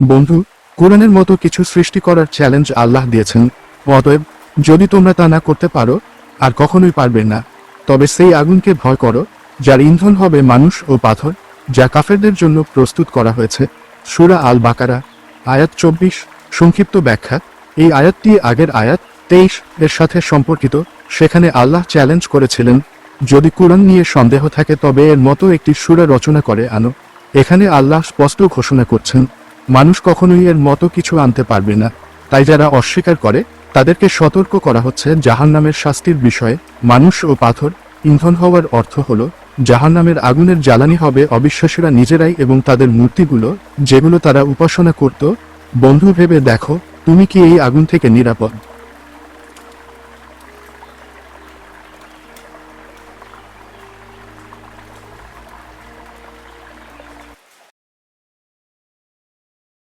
বন্ধু, কোরআনের মতো কিছু সৃষ্টি করার চ্যালেঞ্জ আল্লাহ দিয়েছেন। অতএব যদি তোমরা তা না করতে পারো, আর কখনোই পারবে না, তবে সেই আগুনকে ভয় করো, যার ইন্ধন হবে মানুষ ও পাথর, যা কাফেরদের জন্য প্রস্তুত করা হয়েছে। সূরা আল বাকারা, আয়াত 24। সংক্ষিপ্ত ব্যাখ্যা: এই আয়াতটি আগের আয়াত 23 এর সাথে সম্পর্কিত। সেখানে আল্লাহ চ্যালেঞ্জ করেছিলেন, যদি কোরআন নিয়ে সন্দেহ থাকে তবে এর মতো একটি সূরা রচনা করে আনো। এখানে আল্লাহ স্পষ্ট ঘোষণা করছেন, মানুষ কখনোই এর মতো কিছু আনতে পারবে না। তাই যারা অস্বীকার করে তাদেরকে সতর্ক করা হচ্ছে জাহান্নামের শাস্তির বিষয়ে। মানুষ ও পাথর ইন্ধন হওয়ার অর্থ হল জাহান্নামের আগুনের জ্বালানি হবে অবিশ্বাসীরা নিজেরাই এবং তাদের মূর্তিগুলো, যেগুলো তারা উপাসনা করত। বন্ধু, ভেবে দেখো, তুমি কি এই আগুন থেকে নিরাপদ?